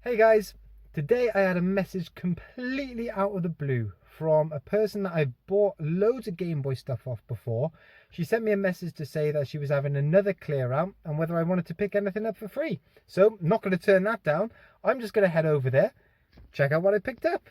Hey guys, today I had a message completely out of the blue from a person that I've bought loads of Game Boy stuff off before. She sent me a message to say that she was having another clear out and whether I wanted to pick anything up for free. So, not going to turn that down. I'm just going to head over there, check out what I picked up.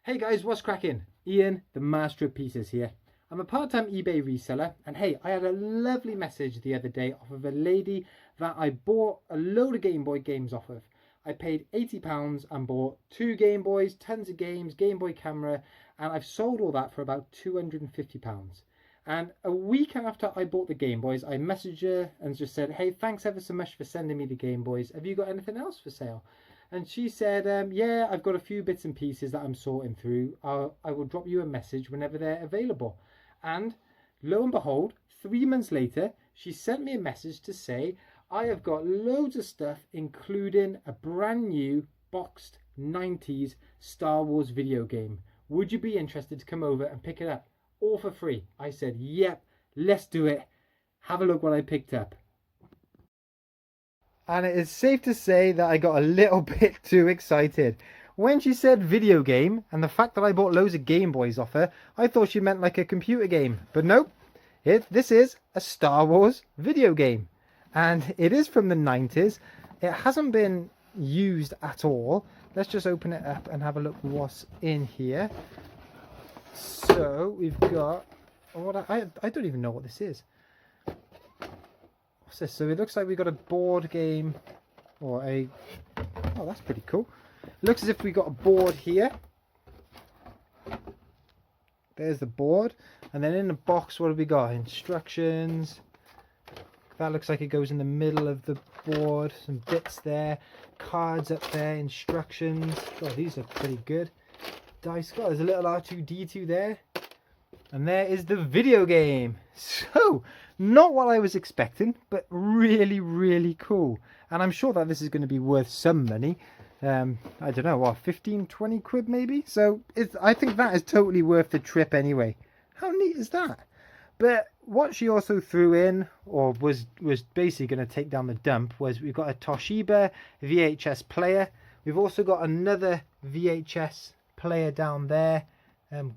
Hey guys, what's cracking? Ian, the master of pieces here. I'm a part-time eBay reseller, and hey, I had a lovely message the other day off of a lady that I bought a load of Game Boy games off of. I paid £80 and bought 2 Game Boys, tons of games, Game Boy camera, and I've sold all that for about £250. And a week after I bought the Game Boys, I messaged her and just said, hey, thanks ever so much for sending me the Game Boys. Have you got anything else for sale? And she said, yeah, I've got a few bits and pieces that I'm sorting through. I will drop you a message whenever they're available. And lo and behold, 3 months later, she sent me a message to say, I have got loads of stuff, including a brand new boxed 90s Star Wars video game. Would you be interested to come over and pick it up? All for free. I said, yep, let's do it. Have a look what I picked up. And it is safe to say that I got a little bit too excited. When she said video game, and the fact that I bought loads of Game Boys off her, I thought she meant like a computer game. But nope, this is a Star Wars video game. And it is from the 90s. It hasn't been used at all. Let's just open it up and have a look what's in here. So we've got, I don't even know what this is. What's this? So it looks like we got a board game or oh, that's pretty cool. It looks as if we got a board here. There's the board, and then in the box, what have we got? Instructions. That looks like it goes in the middle of the board. Some bits there, cards up there, instructions. Oh, these look pretty good. Dice. Oh, there's a little R2-D2 there. And there is the video game. So, not what I was expecting, but really, really cool. And I'm sure that this is going to be worth some money. I don't know, what, 15, 20 quid maybe? So, I think that is totally worth the trip anyway. How neat is that? But what she also threw in, or was basically going to take down the dump, was we've got a Toshiba VHS player. We've also got another VHS player down there.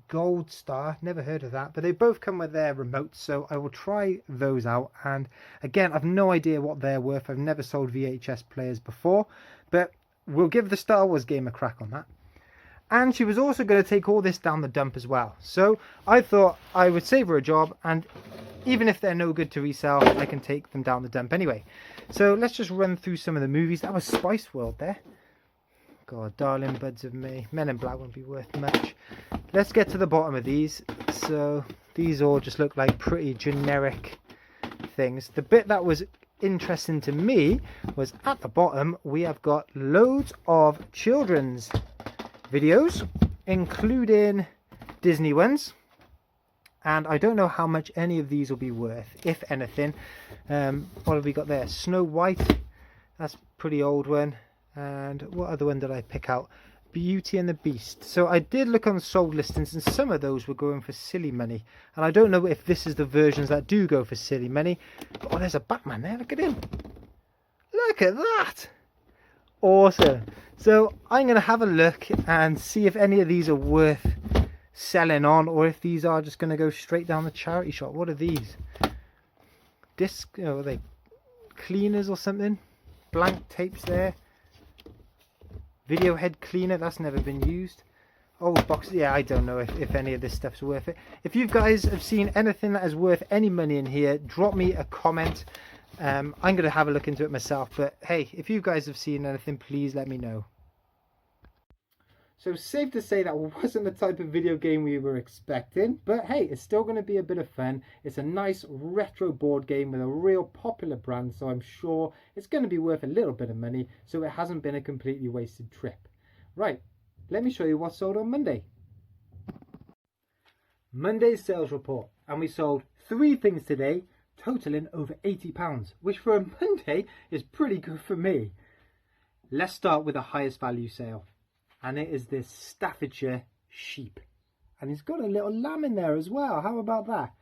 Gold Star, never heard of that, but they both come with their remotes, so I will try those out. And again, I've no idea what they're worth. I've never sold VHS players before, but we'll give the Star Wars game a crack on that. And she was also going to take all this down the dump as well, so I thought I would save her a job, and even if they're no good to resell, I can take them down the dump anyway. So let's just run through some of the movies. That was Spice World there. God, darling buds of me. Men in Black won't be worth much. Let's get to the bottom of these. So these all just look like pretty generic things. The bit that was interesting to me was at the bottom we have got loads of children's videos, including Disney ones. And I don't know how much any of these will be worth, if anything. What have we got there? Snow White. That's a pretty old one. And what other one did I pick out? Beauty and the Beast. So I did look on sold listings, and some of those were going for silly money. And I don't know if this is the versions that do go for silly money. Oh, there's a Batman there. Look at him. Look at that. Awesome. So I'm going to have a look and see if any of these are worth selling on, or if these are just going to go straight down the charity shop. What are these? Disc, are they cleaners or something? Blank tapes there. Video head cleaner, that's never been used. Old boxes, yeah, I don't know if any of this stuff's worth it. If you guys have seen anything that is worth any money in here, drop me a comment. I'm going to have a look into it myself, but hey, if you guys have seen anything, please let me know. So safe to say that wasn't the type of video game we were expecting, but hey, it's still going to be a bit of fun. It's a nice retro board game with a real popular brand, so I'm sure it's going to be worth a little bit of money, so it hasn't been a completely wasted trip. Right, let me show you what sold on Monday. Monday's sales report, and we sold 3 things today totaling over £80, which for a Monday is pretty good for me. Let's start with the highest value sale, and it is this Staffordshire sheep. And he's got a little lamb in there as well. How about that?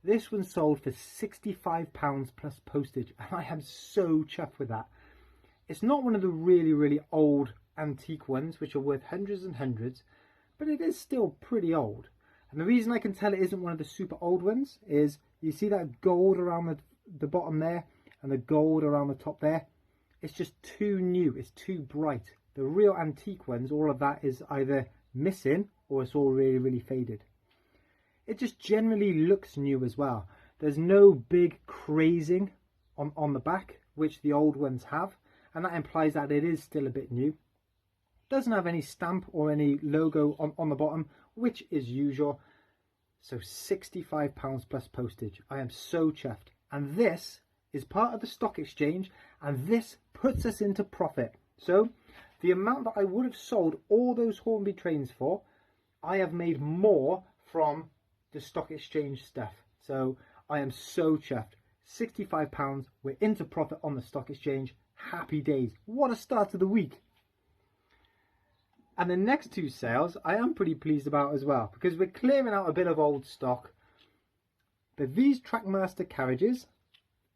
This one sold for £65 plus postage, and I am so chuffed with that. It's not one of the really old antique ones, which are worth hundreds and hundreds, but it is still pretty old. And the reason I can tell it isn't one of the super old ones is you see that gold around the bottom there and the gold around the top there. It's just too new, it's too bright. The real antique ones, all of that is either missing or it's all really faded. It just generally looks new as well. There's no big crazing on the back, which the old ones have, and that implies that it is still a bit new. Doesn't have any stamp or any logo on the bottom, which is usual. So £65 plus postage. I am so chuffed. And this is part of the stock exchange, and this puts us into profit. So the amount that I would have sold all those Hornby trains for, I have made more from the stock exchange stuff. So I am so chuffed. £65, we're into profit on the stock exchange. Happy days. What a start to the week. And the next two sales I am pretty pleased about as well, because we're clearing out a bit of old stock. But these Trackmaster carriages,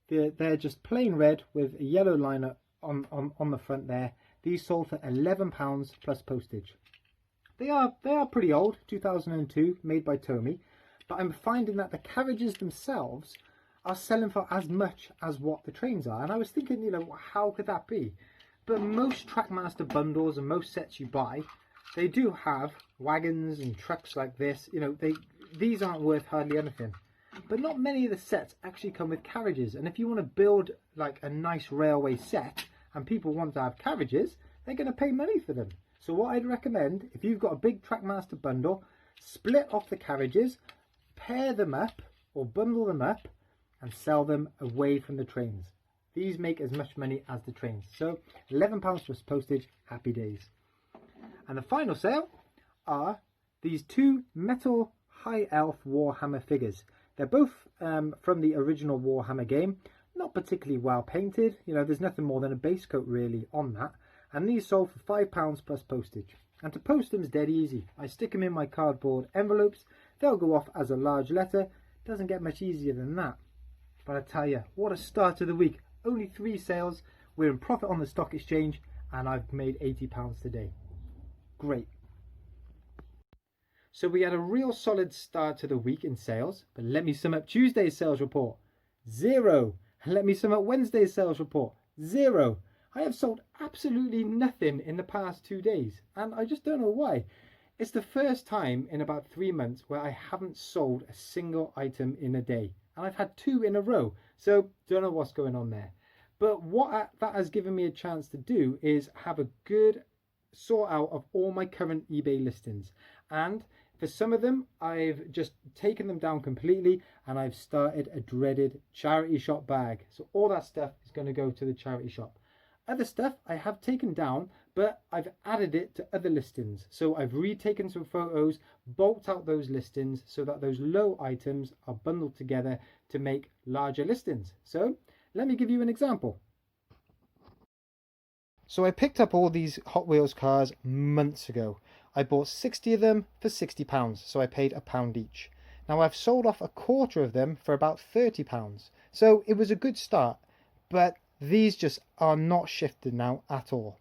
they're just plain red with a yellow liner on the front there. These sold for £11 plus postage. They are pretty old, 2002, made by Tomy, but I'm finding that the carriages themselves are selling for as much as what the trains are. And I was thinking, you know, how could that be? But most Trackmaster bundles and most sets you buy, they do have wagons and trucks like this. You know, these aren't worth hardly anything. But not many of the sets actually come with carriages. And if you want to build like a nice railway set and people want to have carriages, they're going to pay money for them. So what I'd recommend, if you've got a big Trackmaster bundle, split off the carriages, pair them up or bundle them up and sell them away from the trains. These make as much money as the trains. So £11 plus postage, happy days. And the final sale are these two metal High Elf Warhammer figures. They're both from the original Warhammer game. Not particularly well painted. You know, there's nothing more than a base coat really on that. And these sold for £5 plus postage. And to post them is dead easy. I stick them in my cardboard envelopes. They'll go off as a large letter. Doesn't get much easier than that. But I tell you, what a start to the week. Only 3 sales. We're in profit on the stock exchange. And I've made £80 today. Great. So we had a real solid start to the week in sales. But let me sum up Tuesday's sales report. 0. Let me sum up Wednesday's sales report. 0. I have sold absolutely nothing in the past 2 days, and I just don't know why. It's the first time in about 3 months where I haven't sold a single item in a day, and I've had 2 in a row, so don't know what's going on there. But what that has given me a chance to do is have a good sort out of all my current eBay listings, and for some of them I've just taken them down completely, and I've started a dreaded charity shop bag. So all that stuff is going to go to the charity shop. Other stuff I have taken down, but I've added it to other listings. So I've retaken some photos, bulked out those listings so that those low items are bundled together to make larger listings. So let me give you an example. So I picked up all these Hot Wheels cars months ago. I bought 60 of them for £60, so I paid £1 each. Now I've sold off a quarter of them for about £30. So it was a good start, but these just are not shifted now at all.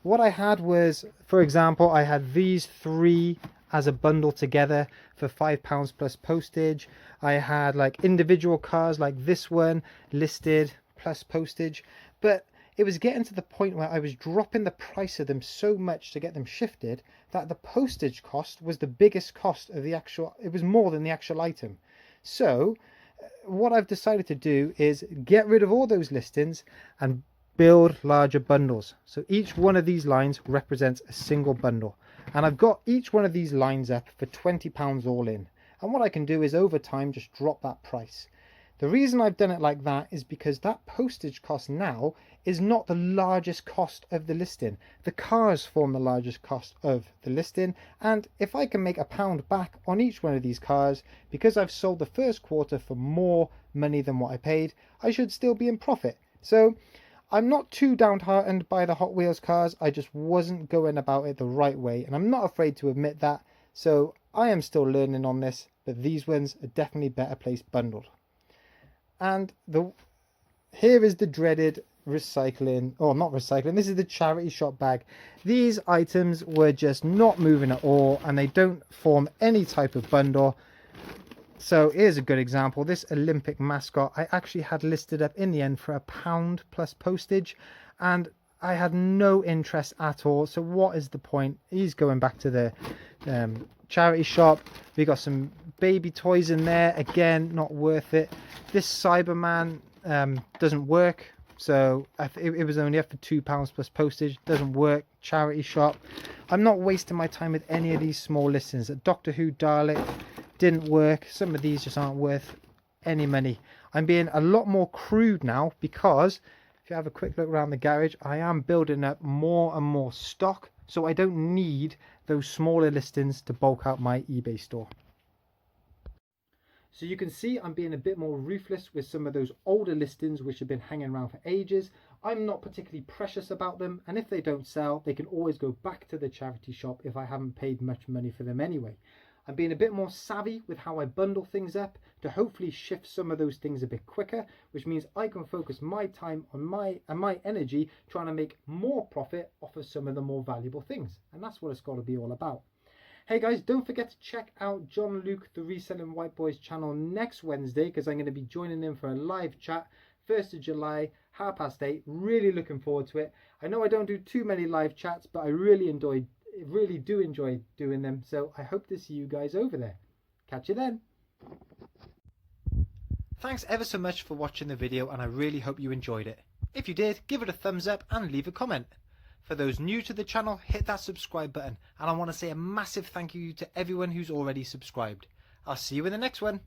What I had was, for example, I had these 3 as a bundle together for £5 plus postage. I had like individual cars like this one listed plus postage, but it was getting to the point where I was dropping the price of them so much to get them shifted that the postage cost was the biggest cost of the actual, it was more than the actual item. So what I've decided to do is get rid of all those listings and build larger bundles. So each one of these lines represents a single bundle, and I've got each one of these lines up for £20 all in. And what I can do is over time just drop that price. The reason I've done it like that is because that postage cost now is not the largest cost of the listing. The cars form the largest cost of the listing, and if I can make £1 back on each one of these cars because I've sold the first quarter for more money than what I paid, I should still be in profit. So I'm not too downhearted by the Hot Wheels cars. I just wasn't going about it the right way, and I'm not afraid to admit that. So I am still learning on this, but these ones are definitely better placed bundled. And here is the dreaded recycling, or not recycling, this is the charity shop bag. These items were just not moving at all, and they don't form any type of bundle. So here's a good example. This Olympic mascot I actually had listed up in the end for £1 plus postage, and I had no interest at all. So what is the point? He's going back to the charity shop. We got some baby toys in there, again not worth it. This Cyberman doesn't work, so it was only up for £2 plus postage. Doesn't work. Charity shop. I'm not wasting my time with any of these small listings. A Doctor Who Dalek didn't work. Some of these just aren't worth any money. I'm being a lot more crude now, because if you have a quick look around the garage, I am building up more and more stock, so I don't need those smaller listings to bulk out my eBay store. So you can see I'm being a bit more ruthless with some of those older listings which have been hanging around for ages. I'm not particularly precious about them, and if they don't sell, they can always go back to the charity shop if I haven't paid much money for them anyway. I'm being a bit more savvy with how I bundle things up to hopefully shift some of those things a bit quicker, which means I can focus my time on my energy trying to make more profit off of some of the more valuable things. And that's what it's got to be all about. Hey guys, don't forget to check out John Luke, the Reselling White Boys channel next Wednesday, because I'm going to be joining him for a live chat, 1st of July, 8:30. Really looking forward to it. I know I don't do too many live chats, but I really do enjoy doing them, so I hope to see you guys over there. Catch you then. Thanks ever so much for watching the video, and I really hope you enjoyed it. If you did, give it a thumbs up and leave a comment. For those new to the channel, hit that subscribe button, and I want to say a massive thank you to everyone who's already subscribed. I'll see you in the next one.